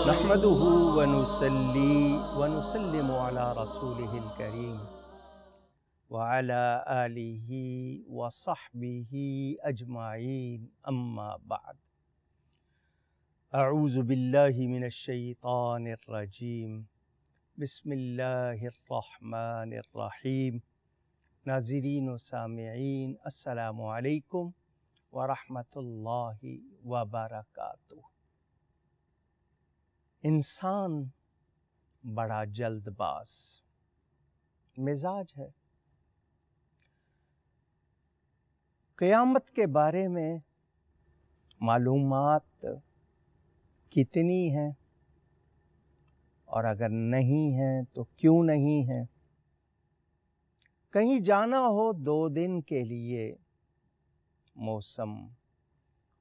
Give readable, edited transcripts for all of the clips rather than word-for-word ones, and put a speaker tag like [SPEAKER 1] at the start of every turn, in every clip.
[SPEAKER 1] نحمده ونصلي ونسلم على رسوله الكريم وعلى آله وصحبه أجمعين أما بعد أعوذ بالله من الشيطان الرجيم بسم الله الرحمن الرحيم ناظرین و سامعین السلام علیکم ورحمۃ اللہ وبرکاتہ۔ انسان بڑا جلد باز مزاج ہے۔ قیامت کے بارے میں معلومات کتنی ہیں، اور اگر نہیں ہیں تو کیوں نہیں ہیں؟ کہیں جانا ہو 2 دن کے لیے، موسم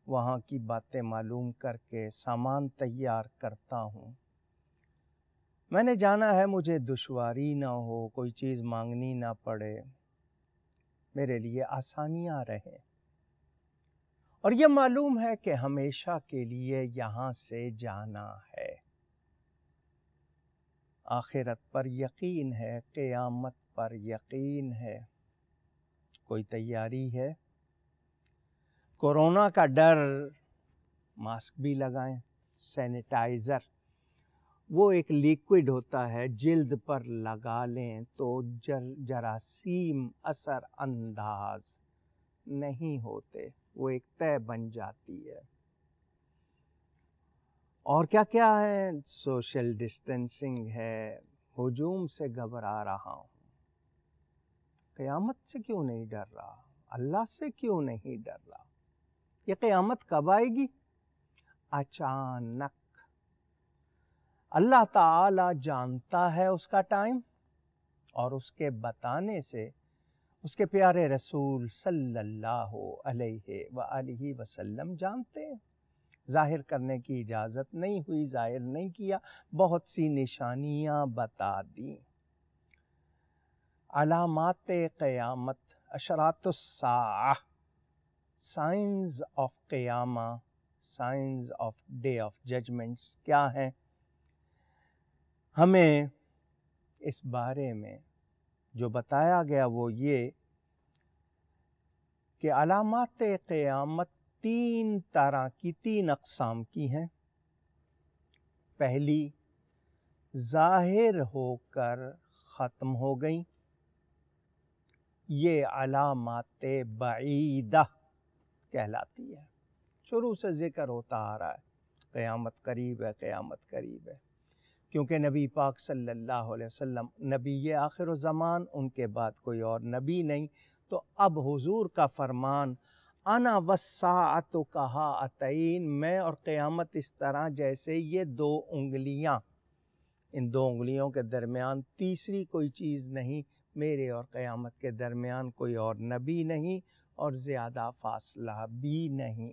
[SPEAKER 1] وہاں کی باتیں معلوم کر کے سامان تیار کرتا ہوں۔ میں نے جانا ہے، مجھے دشواری نہ ہو، کوئی چیز مانگنی نہ پڑے، میرے لیے آسانیاں رہیں، اور یہ معلوم ہے کہ ہمیشہ کے لیے یہاں سے جانا ہے۔ آخرت پر یقین ہے، قیامت پر یقین ہے۔ کوئی تیاری ہے؟ کورونا کا ڈر، ماسک بھی لگائیں، سینیٹائزر، وہ ایک لیکوڈ ہوتا ہے، جلد پر لگا لیں تو جراثیم اثر انداز نہیں ہوتے، وہ ایک طے بن جاتی ہے۔ اور کیا کیا ہے؟ سوشل ڈسٹینسنگ ہے۔ ہجوم سے گھبرا رہا ہوں، قیامت سے کیوں نہیں ڈر رہا؟ اللہ سے کیوں نہیں ڈر رہا؟ یہ قیامت کب آئے گی؟ اچانک۔ اللہ تعالی جانتا ہے اس کا ٹائم، اور اس کے بتانے سے اس کے پیارے رسول صلی اللہ علیہ وآلہ وسلم جانتے ہیں۔ ظاہر کرنے کی اجازت نہیں ہوئی، ظاہر نہیں کیا، بہت سی نشانیاں بتا دیں۔ علامات قیامت، اشراط الساعہ، سائنز آف قیامہ، signs of day of judgments کیا ہیں؟ ہمیں اس بارے میں جو بتایا گیا وہ یہ کہ علامات قیامت 3 طرح کی، 3 اقسام کی ہیں۔ پہلی، ظاہر ہو کر ختم ہو گئیں، یہ علامات بعیدہ کہلاتی ہے۔ شروع سے ذکر ہوتا آ رہا ہے، قیامت قریب ہے، قیامت قریب ہے، کیونکہ نبی پاک صلی اللہ علیہ وسلم نبی آخر الزمان، ان کے بعد کوئی اور نبی نہیں، تو اب حضور کا فرمان انا والساعۃ کہاتین، میں اور قیامت اس طرح جیسے یہ 2 انگلیاں، ان 2 انگلیوں کے درمیان تیسری کوئی چیز نہیں، میرے اور قیامت کے درمیان کوئی اور نبی نہیں، اور زیادہ فاصلہ بھی نہیں۔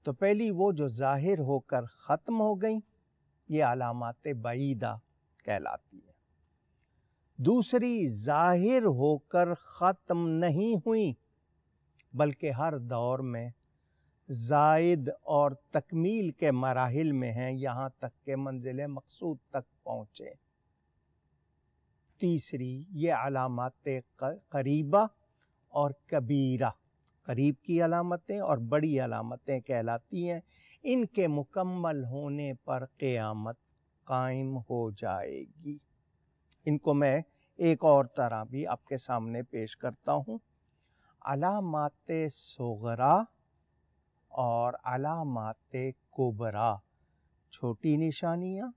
[SPEAKER 1] تو پہلی وہ جو ظاہر ہو کر ختم ہو گئیں، یہ علامات بعیدہ کہلاتی ہے۔ دوسری، ظاہر ہو کر ختم نہیں ہوئیں، بلکہ ہر دور میں زائد اور تکمیل کے مراحل میں ہیں، یہاں تک کہ منزل مقصود تک پہنچے۔ تیسری، یہ علامات قریبہ اور کبیرہ، قریب کی علامتیں اور بڑی علامتیں کہلاتی ہیں۔ ان کے مکمل ہونے پر قیامت قائم ہو جائے گی۔ ان کو میں ایک اور طرح بھی آپ کے سامنے پیش کرتا ہوں۔ علامات صغرا اور علامات کبریٰ، چھوٹی نشانیاں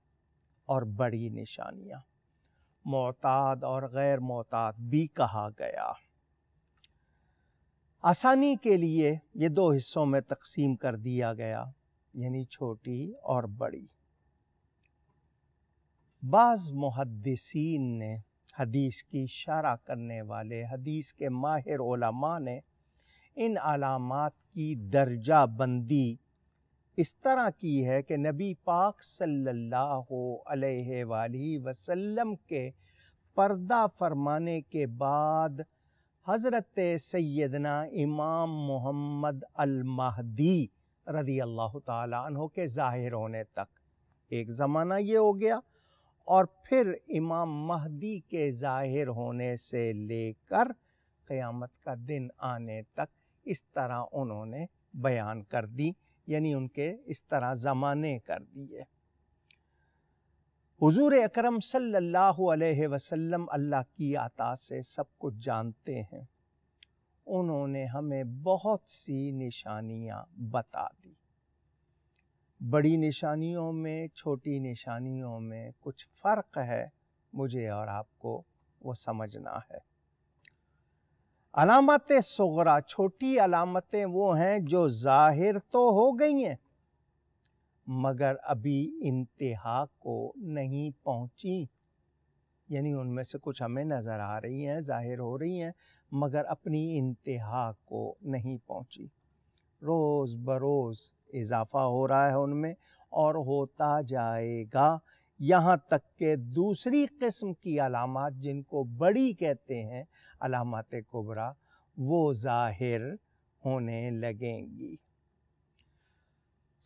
[SPEAKER 1] اور بڑی نشانیاں، معتاد اور غیر معتاد بھی کہا گیا۔ آسانی کے لیے یہ 2 حصوں میں تقسیم کر دیا گیا، یعنی چھوٹی اور بڑی۔ بعض محدثین نے، حدیث کی شرح کرنے والے، حدیث کے ماہر علماء نے ان علامات کی درجہ بندی اس طرح کی ہے کہ نبی پاک صلی اللہ علیہ وآلہ وسلم کے پردہ فرمانے کے بعد حضرت سیدنا امام محمد المہدی رضی اللہ تعالی عنہ کے ظاہر ہونے تک ایک زمانہ یہ ہو گیا، اور پھر امام مہدی کے ظاہر ہونے سے لے کر قیامت کا دن آنے تک اس طرح انہوں نے بیان کر دی، یعنی ان کے اس طرح زمانے کر دیے۔ حضور اکرم صلی اللہ علیہ وسلم اللہ کی عطا سے سب کچھ جانتے ہیں، انہوں نے ہمیں بہت سی نشانیاں بتا دی۔ بڑی نشانیوں میں، چھوٹی نشانیوں میں کچھ فرق ہے، مجھے اور آپ کو وہ سمجھنا ہے۔ علامات صغرا، چھوٹی علامتیں وہ ہیں جو ظاہر تو ہو گئی ہیں مگر ابھی انتہا کو نہیں پہنچی، یعنی ان میں سے کچھ ہمیں نظر آ رہی ہیں، ظاہر ہو رہی ہیں، مگر اپنی انتہا کو نہیں پہنچی۔ روز بروز اضافہ ہو رہا ہے ان میں اور ہوتا جائے گا، یہاں تک کہ دوسری قسم کی علامات جن کو بڑی کہتے ہیں، علامات کبریٰ، وہ ظاہر ہونے لگیں گی۔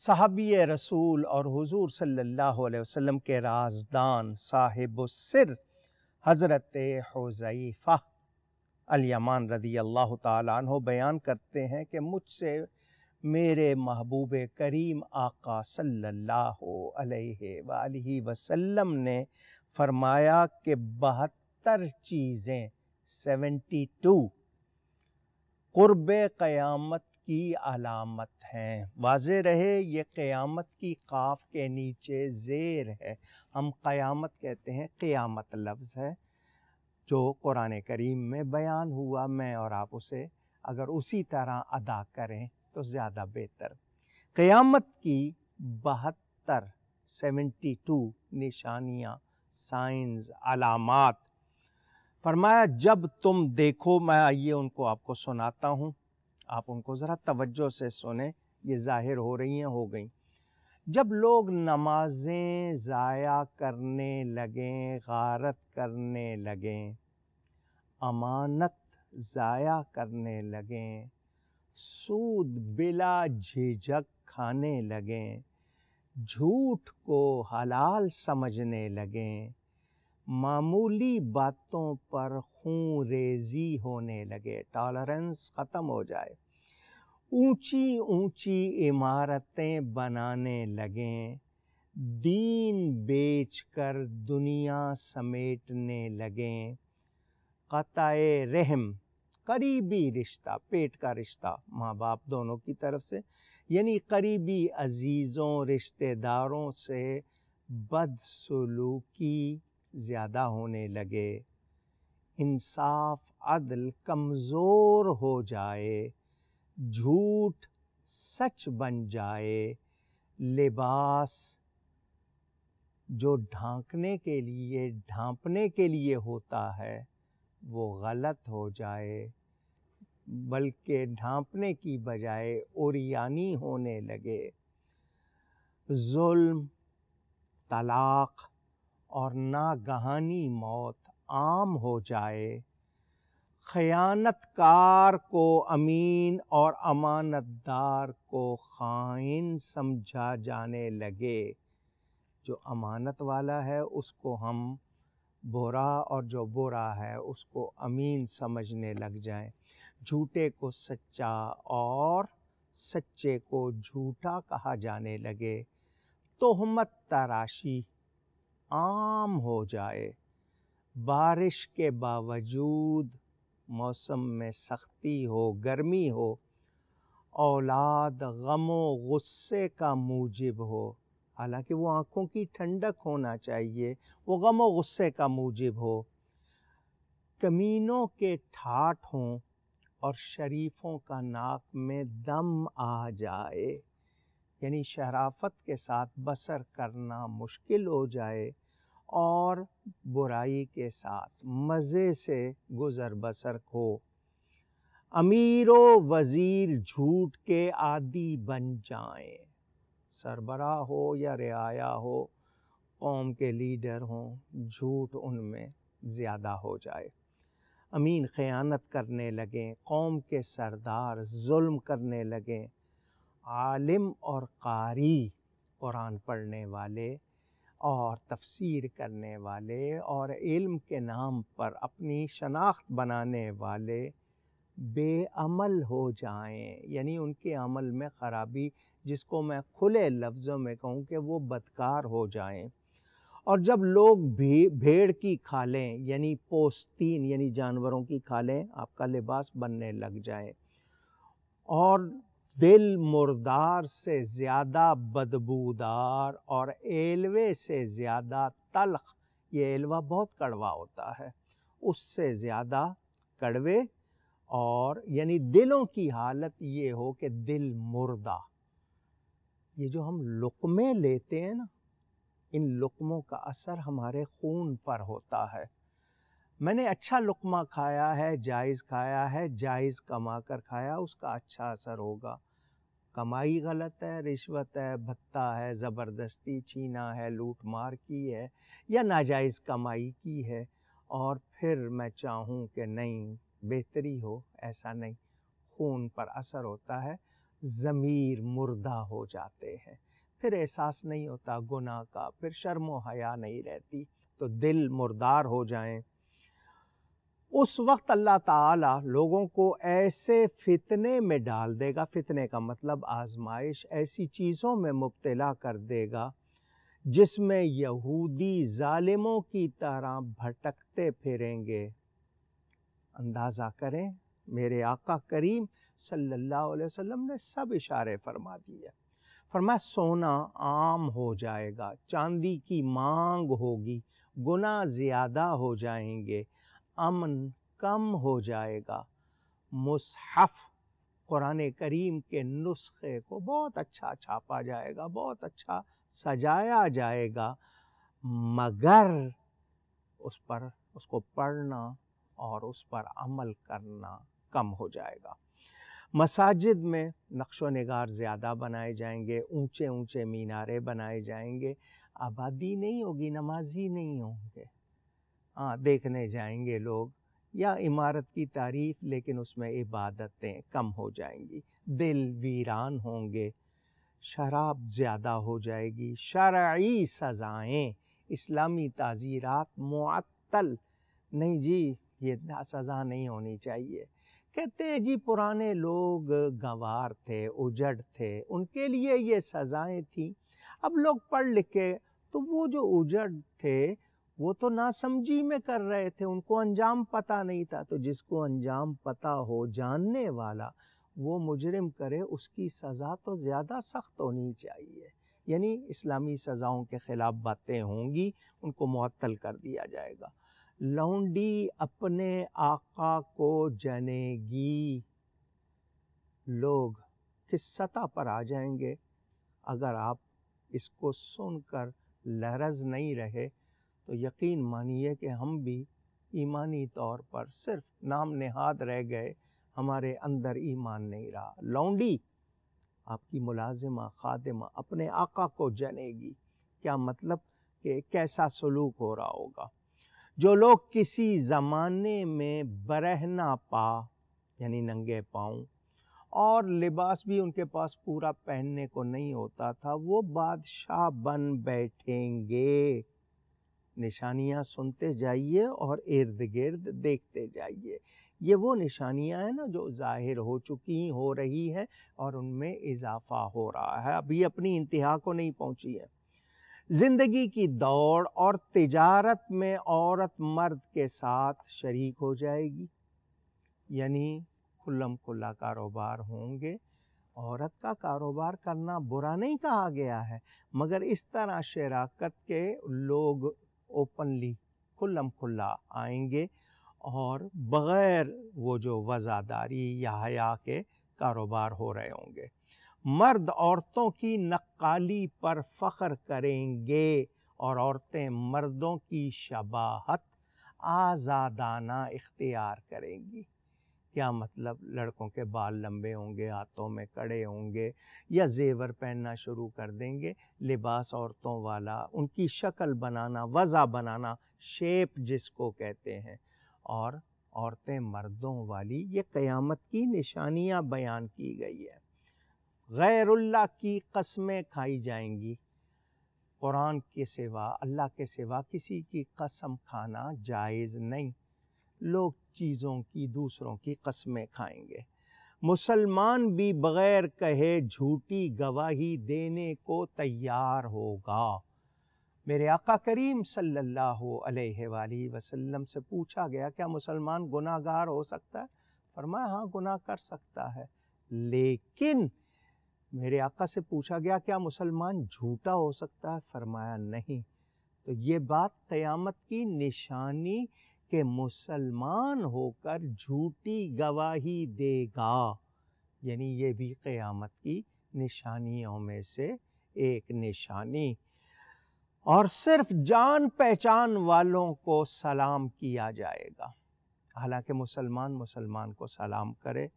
[SPEAKER 1] صحابی رسول اور حضور صلی اللہ علیہ وسلم کے رازدان صاحب السر حضرت حذیفہ الیمان رضی اللہ تعالیٰ عنہ بیان کرتے ہیں کہ مجھ سے میرے محبوب کریم آقا صلی اللہ علیہ وآلہ وسلم نے فرمایا کہ 72 چیزیں 72 قرب قیامت کی علامت ہیں۔ واضح رہے یہ قیامت کی قاف کے نیچے زیر ہے، ہم قیامت کہتے ہیں، قیامت لفظ ہے جو قرآن کریم میں بیان ہوا، میں اور آپ اسے اگر اسی طرح ادا کریں تو زیادہ بہتر۔ قیامت کی 72 نشانیاں، سائنز، علامات۔ فرمایا جب تم دیکھو، میں آئیے ان کو آپ کو سناتا ہوں، آپ ان کو ذرا توجہ سے سنیں، یہ ظاہر ہو رہی ہیں، ہو گئیں۔ جب لوگ نمازیں ضائع کرنے لگیں، غارت کرنے لگیں، امانت ضائع کرنے لگیں، سود بلا جھجک کھانے لگیں، جھوٹ کو حلال سمجھنے لگیں، معمولی باتوں پر خون ریزی ہونے لگے، ٹالرنس ختم ہو جائے، اونچی اونچی عمارتیں بنانے لگیں، دین بیچ کر دنیا سمیٹنے لگیں، قطع رحم، قریبی رشتہ، پیٹ کا رشتہ، ماں باپ دونوں کی طرف سے، یعنی قریبی عزیزوں رشتہ داروں سے بدسلوکی زیادہ ہونے لگے، انصاف عدل کمزور ہو جائے، جھوٹ سچ بن جائے، لباس جو ڈھانکنے کے لیے، ڈھانپنے کے لیے ہوتا ہے وہ غلط ہو جائے، بلکہ ڈھانپنے کی بجائے عریانی ہونے لگے، ظلم، طلاق اور ناگہانی موت عام ہو جائے، خیانت کار کو امین اور امانت دار کو خائن سمجھا جانے لگے، جو امانت والا ہے اس کو ہم برا اور جو برا ہے اس کو امین سمجھنے لگ جائیں، جھوٹے کو سچا اور سچے کو جھوٹا کہا جانے لگے، تہمت تراشی عام ہو جائے، بارش کے باوجود موسم میں سختی ہو، گرمی ہو، اولاد غم و غصے کا موجب ہو، حالانکہ وہ آنکھوں کی ٹھنڈک ہونا چاہیے، وہ غم و غصے کا موجب ہو، کمینوں کے ٹھاٹھ ہوں اور شریفوں کا ناک میں دم آ جائے، یعنی شرافت کے ساتھ بسر کرنا مشکل ہو جائے اور برائی کے ساتھ مزے سے گزر بسر ہو، امیر و وزیر جھوٹ کے عادی بن جائیں، سربراہ ہو یا رعایا ہو، قوم کے لیڈر ہوں، جھوٹ ان میں زیادہ ہو جائے، امین خیانت کرنے لگیں، قوم کے سردار ظلم کرنے لگیں، عالم اور قاری، قرآن پڑھنے والے اور تفسیر کرنے والے اور علم کے نام پر اپنی شناخت بنانے والے بے عمل ہو جائیں، یعنی ان کے عمل میں خرابی، جس کو میں کھلے لفظوں میں کہوں کہ وہ بدکار ہو جائیں، اور جب لوگ بھیڑ کی کھالیں یعنی پوستین یعنی جانوروں کی کھالیں آپ کا لباس بننے لگ جائیں، اور دل مردار سے زیادہ بدبودار اور ایلوے سے زیادہ تلخ، یہ ایلوا بہت کڑوا ہوتا ہے، اس سے زیادہ کڑوے، اور یعنی دلوں کی حالت یہ ہو کہ دل مردہ۔ یہ جو ہم لقمے لیتے ہیں نا، ان لقموں کا اثر ہمارے خون پر ہوتا ہے۔ میں نے اچھا لقمہ کھایا ہے، جائز کھایا ہے، جائز کما کر کھایا، اس کا اچھا اثر ہوگا۔ کمائی غلط ہے، رشوت ہے، بھتہ ہے، زبردستی چھینا ہے، لوٹ مار کی ہے، یا ناجائز کمائی کی ہے، اور پھر میں چاہوں کہ نہیں بہتری ہو، ایسا نہیں، خون پر اثر ہوتا ہے، ضمیر مردہ ہو جاتے ہیں، پھر احساس نہیں ہوتا گناہ کا، پھر شرم و حیا نہیں رہتی، تو دل مردار ہو جائیں۔ اس وقت اللہ تعالیٰ لوگوں کو ایسے فتنے میں ڈال دے گا، فتنے کا مطلب آزمائش، ایسی چیزوں میں مبتلا کر دے گا جس میں یہودی ظالموں کی طرح بھٹکتے پھریں گے۔ اندازہ کریں، میرے آقا کریم صلی اللہ علیہ وسلم نے سب اشارے فرما دیے۔ فرمایا سونا عام ہو جائے گا، چاندی کی مانگ ہوگی، گناہ زیادہ ہو جائیں گے، امن کم ہو جائے گا، مصحف قرآن کریم کے نسخے کو بہت اچھا چھاپا جائے گا، بہت اچھا سجایا جائے گا، مگر اس کو پڑھنا اور اس پر عمل کرنا کم ہو جائے گا۔ مساجد میں نقش و نگار زیادہ بنائے جائیں گے، اونچے اونچے مینارے بنائے جائیں گے، آبادی نہیں ہوگی، نمازی نہیں ہوں گے، دیکھنے جائیں گے لوگ، یا عمارت کی تعریف، لیکن اس میں عبادتیں کم ہو جائیں گی، دل ویران ہوں گے، شراب زیادہ ہو جائے گی، شرعی سزائیں، اسلامی تعزیرات معطل، نہیں جی یہ سزا نہیں ہونی چاہیے۔ کہتے ہیں جی پرانے لوگ گنوار تھے، اجڑ تھے، ان کے لیے یہ سزائیں تھیں، اب لوگ پڑھ لکھ کے، تو وہ جو اجڑ تھے وہ تو ناسمجھی میں کر رہے تھے، ان کو انجام پتہ نہیں تھا، تو جس کو انجام پتہ ہو، جاننے والا، وہ مجرم کرے، اس کی سزا تو زیادہ سخت ہونی چاہیے، یعنی اسلامی سزاؤں کے خلاف باتیں ہوں گی، ان کو معطل کر دیا جائے گا۔ لونڈی اپنے آقا کو جنے گی، لوگ کس سطح پر آ جائیں گے اگر آپ اس کو سن کر لرز نہیں رہے تو یقین مانیے کہ ہم بھی ایمانی طور پر صرف نام نہاد رہ گئے، ہمارے اندر ایمان نہیں رہا۔ لونڈی آپ کی ملازمہ خادمہ اپنے آقا کو جنے گی، کیا مطلب کہ کیسا سلوک ہو رہا ہوگا۔ جو لوگ کسی زمانے میں برہنہ پا یعنی ننگے پاؤں، اور لباس بھی ان کے پاس پورا پہننے کو نہیں ہوتا تھا، وہ بادشاہ بن بیٹھیں گے۔ نشانیاں سنتے جائیے اور ارد گرد دیکھتے جائیے، یہ وہ نشانیاں ہیں نا جو ظاہر ہو چکی، ہو رہی ہیں، اور ان میں اضافہ ہو رہا ہے، ابھی اپنی انتہا کو نہیں پہنچی ہے۔ زندگی کی دوڑ اور تجارت میں عورت مرد کے ساتھ شریک ہو جائے گی، یعنی کھلم کھلا کاروبار ہوں گے۔ عورت کا کاروبار کرنا برا نہیں کہا گیا ہے، مگر اس طرح شراکت کے لوگ اوپنلی کھلم کھلا آئیں گے، اور بغیر وہ جو وزاداری یا حیا کے کاروبار ہو رہے ہوں گے۔ مرد عورتوں کی نقالی پر فخر کریں گے، اور عورتیں مردوں کی شباہت آزادانہ اختیار کریں گی۔ کیا مطلب؟ لڑکوں کے بال لمبے ہوں گے، ہاتھوں میں کڑے ہوں گے، یا زیور پہننا شروع کر دیں گے، لباس عورتوں والا، ان کی شکل بنانا، وضع بنانا، شیپ جس کو کہتے ہیں، اور عورتیں مردوں والی، یہ قیامت کی نشانیاں بیان کی گئی ہے۔ غیر اللہ کی قسمیں کھائی جائیں گی، قرآن کے سوا، اللہ کے سوا کسی کی قسم کھانا جائز نہیں، لوگ چیزوں کی، دوسروں کی قسمیں کھائیں گے۔ مسلمان بھی بغیر کہے جھوٹی گواہی دینے کو تیار ہوگا۔ میرے آقا کریم صلی اللہ علیہ وآلہ وسلم سے پوچھا گیا کیا مسلمان گناہ گار ہو سکتا ہے؟ فرمایا ہاں گناہ کر سکتا ہے، لیکن میرے آقا سے پوچھا گیا کیا مسلمان جھوٹا ہو سکتا ہے؟ فرمایا نہیں۔ تو یہ بات قیامت کی نشانی کہ مسلمان ہو کر جھوٹی گواہی دے گا، یعنی یہ بھی قیامت کی نشانیوں میں سے ایک نشانی۔ اور صرف جان پہچان والوں کو سلام کیا جائے گا، حالانکہ مسلمان کو سلام کرے،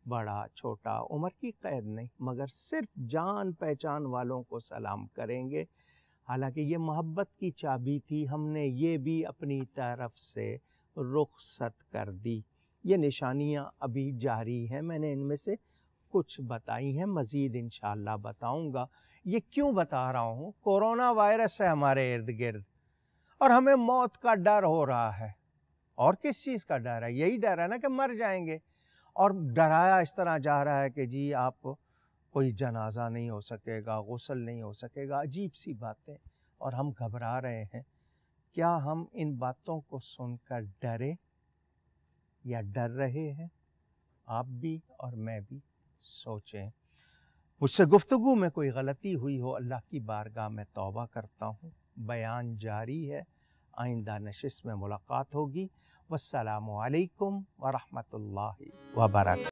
[SPEAKER 1] بڑا چھوٹا عمر کی قید نہیں، مگر صرف جان پہچان والوں کو سلام کریں گے۔ حالانکہ یہ محبت کی چابی تھی، ہم نے یہ بھی اپنی طرف سے رخصت کر دی۔ یہ نشانیاں ابھی جاری ہیں، میں نے ان میں سے کچھ بتائی ہیں، مزید انشاءاللہ بتاؤں گا۔ یہ کیوں بتا رہا ہوں؟ کورونا وائرس ہے ہمارے ارد گرد اور ہمیں موت کا ڈر ہو رہا ہے۔ اور کس چیز کا ڈر ہے؟ یہی ڈر ہے نا کہ مر جائیں گے، اور ڈرایا اس طرح جا رہا ہے کہ جی آپ کوئی جنازہ نہیں ہو سکے گا، غسل نہیں ہو سکے گا، عجیب سی باتیں، اور ہم گھبرا رہے ہیں۔ کیا ہم ان باتوں کو سن کر ڈرے یا ڈر رہے ہیں؟ آپ بھی اور میں بھی سوچیں۔ مجھ سے گفتگو میں کوئی غلطی ہوئی ہو، اللہ کی بارگاہ میں توبہ کرتا ہوں۔ بیان جاری ہے، آئندہ نشست میں ملاقات ہوگی۔ والسلام علیکم ورحمۃ اللہ وبرکاتہ۔